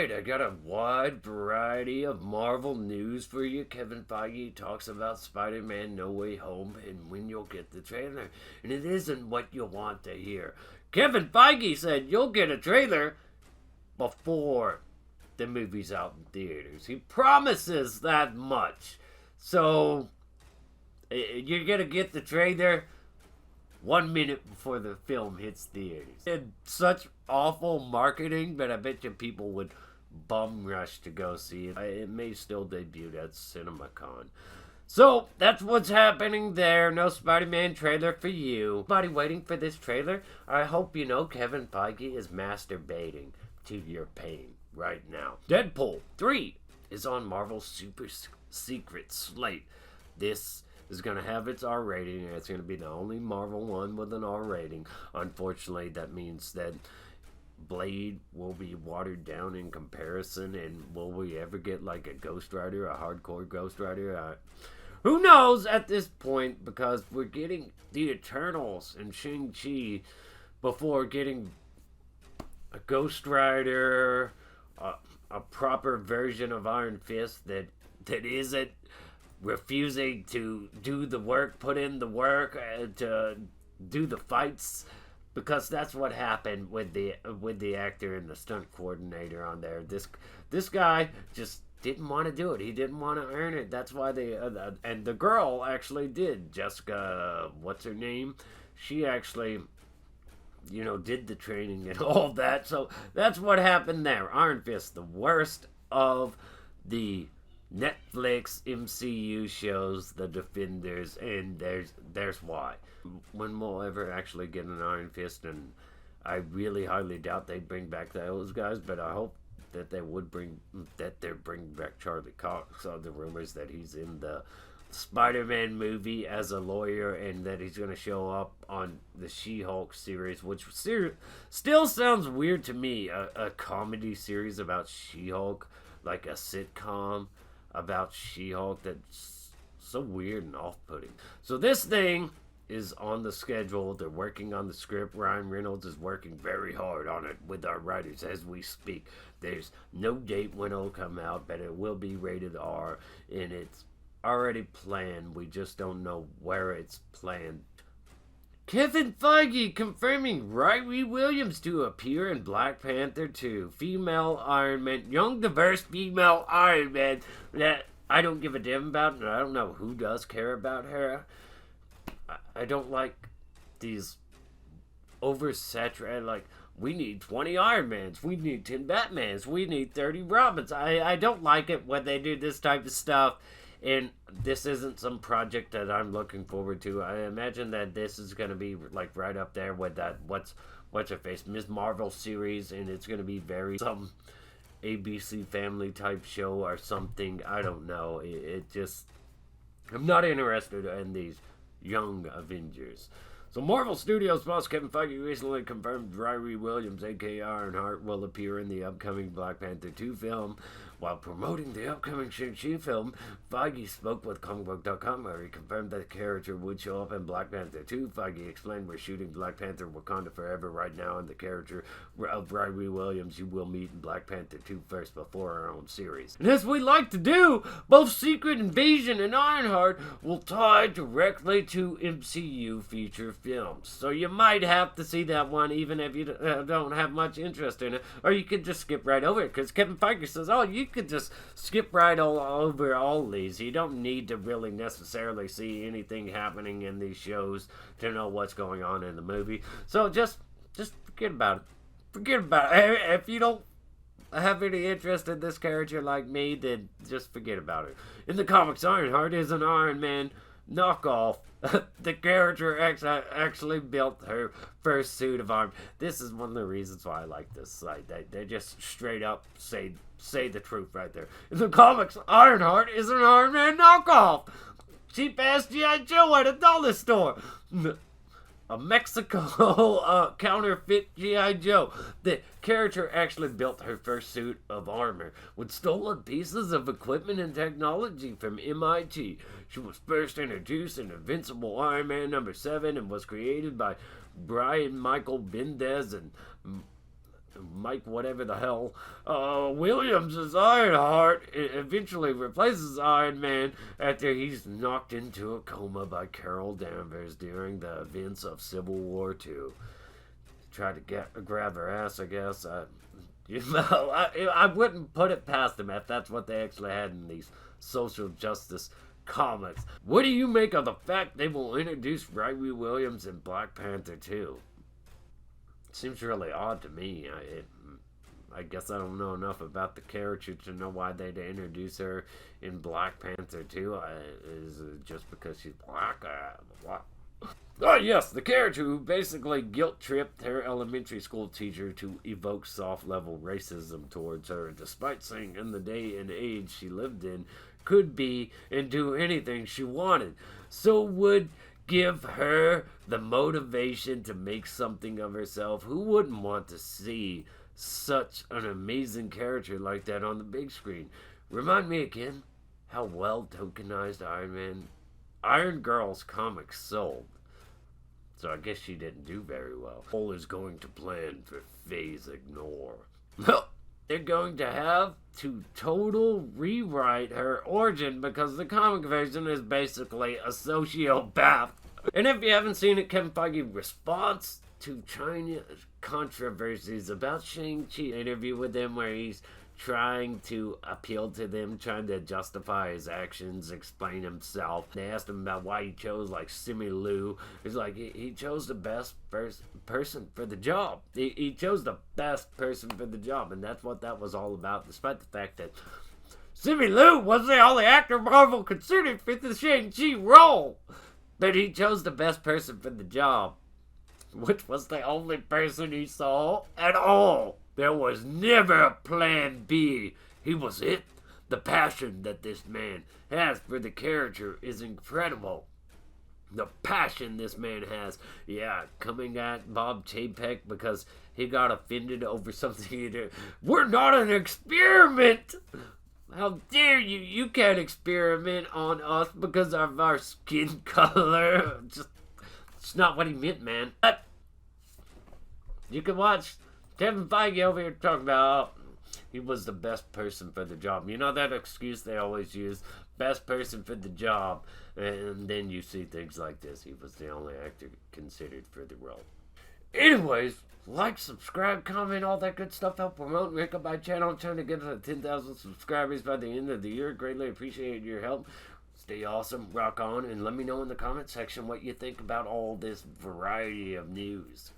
Alright, I got a wide variety of Marvel news for you. Kevin Feige talks about Spider-Man No Way Home and when you'll get the trailer. And it isn't what you want to hear. Kevin Feige said you'll get a trailer before the movie's out in theaters. He promises that much. So, you're gonna get the trailer 1 minute before the film hits theaters. And such awful marketing, but I bet you people would bum rush to go see it. It may still debut at CinemaCon. So, that's what's happening there. No Spider-Man trailer for you. Everybody waiting for this trailer? I hope you know Kevin Feige is masturbating to your pain right now. Deadpool 3 is on Marvel's super secret slate. This is going to have its R rating, and it's going to be the only Marvel one with an R rating. Unfortunately, that means that Blade will be watered down in comparison, and will we ever get like a Ghost Rider, a hardcore Ghost Rider? Who knows at this point, because we're getting the Eternals and Shang Chi before getting a Ghost Rider, a proper version of Iron Fist that isn't refusing to do the work, put in the work, to do the fights, because that's what happened with the actor and the stunt coordinator on there. This guy just didn't want to do it. He didn't want to earn it. That's why they and the girl actually did. Jessica, what's her name? She actually, did the training and all that. So that's what happened there. Iron Fist, the worst of the Netflix MCU shows, The Defenders, and there's why. When we'll ever actually get an Iron Fist, and I really highly doubt they bring back those guys, but I hope that they're bringing back Charlie Cox. So the rumors that he's in the Spider-Man movie as a lawyer, and that he's going to show up on the She-Hulk series, which still sounds weird to me. A comedy series about She-Hulk, like a sitcom about She-Hulk, that's so weird and off-putting. So this thing is on the schedule. They're working on the script. Ryan Reynolds is working very hard on it with our writers as we speak. There's no date when it'll come out, but it will be rated R, and it's already planned. We just don't know where it's planned. Kevin Feige confirming Riley Williams to appear in Black Panther 2. Female Iron Man. Young, diverse female Iron Man that I don't give a damn about, and I don't know who does care about her. I don't like these oversaturated, like, we need 20 Iron Mans, we need 10 Batmans, we need 30 Robins. I don't like it when they do this type of stuff. And this isn't some project that I'm looking forward to. I imagine that this is going to be like right up there with that what's her face, Ms. Marvel series, and it's going to be some ABC Family type show or something. I don't know. It just, I'm not interested in these young Avengers. So Marvel Studios boss Kevin Feige recently confirmed Riley Williams, aka IronHeart, will appear in the upcoming Black Panther 2 film. While promoting the upcoming Shang Chi film, Feige spoke with comicbook.com where he confirmed that the character would show up in Black Panther 2. Feige explained, we're shooting Black Panther Wakanda Forever right now, and the character of Riley Williams you will meet in Black Panther 2 first before our own series. And as we like to do, both Secret Invasion and IronHeart will tie directly to MCU feature films. So you might have to see that one even if you don't have much interest in it, or you could just skip right over it, because Kevin Feige says, oh, you could just skip right over all these. You don't need to really necessarily see anything happening in these shows to know what's going on in the movie. So just forget about it. Forget about it. If you don't have any interest in this character like me, then just forget about it. In the comics, IronHeart is an Iron Man knockoff. The character actually built her first suit of armor. This is one of the reasons why I like this site. They just straight up say the truth right there. In the comics, IronHeart is an Iron Man knockoff. Cheap ass G.I. Joe at a dollar store. A Mexico counterfeit G.I. Joe. The character actually built her first suit of armor with stolen pieces of equipment and technology from MIT. She was first introduced in Invincible Iron Man number 7 and was created by Brian Michael Bendis and Mike whatever the hell, Williams as Ironheart eventually replaces Iron Man after he's knocked into a coma by Carol Danvers during the events of Civil War II. Tried to grab her ass, I guess. I wouldn't put it past them if that's what they actually had in these social justice comics. What do you make of the fact they will introduce Riri Williams in Black Panther 2? Seems really odd to me. I guess I don't know enough about the character to know why they'd introduce her in Black Panther 2. Is it just because she's black? What? Oh yes, the character who basically guilt-tripped her elementary school teacher to evoke soft-level racism towards her, despite saying in the day and age she lived in, could be and do anything she wanted. So would give her the motivation to make something of herself. Who wouldn't want to see such an amazing character like that on the big screen? Remind me again how well tokenized Iron Girl's comics sold. So I guess she didn't do very well. Cole is going to plan for Phase ignore. Well, they're going to have to total rewrite her origin because the comic version is basically a sociopath. And if you haven't seen it, Kevin Feige's response to China controversies about Shang Chi, interview with him where he's trying to appeal to them, trying to justify his actions, explain himself. They asked him about why he chose like Simu Liu. He's like, he chose the best person for the job. He chose the best person for the job, and that's what that was all about, despite the fact that Simu Liu was the only actor Marvel considered for the Shang-Chi role. But he chose the best person for the job, which was the only person he saw at all. There was never a plan B. He was it. The passion that this man has for the character is incredible. The passion this man has. Yeah, coming at Bob Chapek because he got offended over something he did. We're not an experiment. How dare you? You can't experiment on us because of our skin color. It's not what he meant, man. But you can watch Kevin Feige over here talking about he was the best person for the job. You know that excuse they always use? Best person for the job. And then you see things like this. He was the only actor considered for the role. Anyways, like, subscribe, comment, all that good stuff. Help promote and rank up my channel. I'm trying to get to 10,000 subscribers by the end of the year. Greatly appreciate your help. Stay awesome, rock on, and let me know in the comment section what you think about all this variety of news.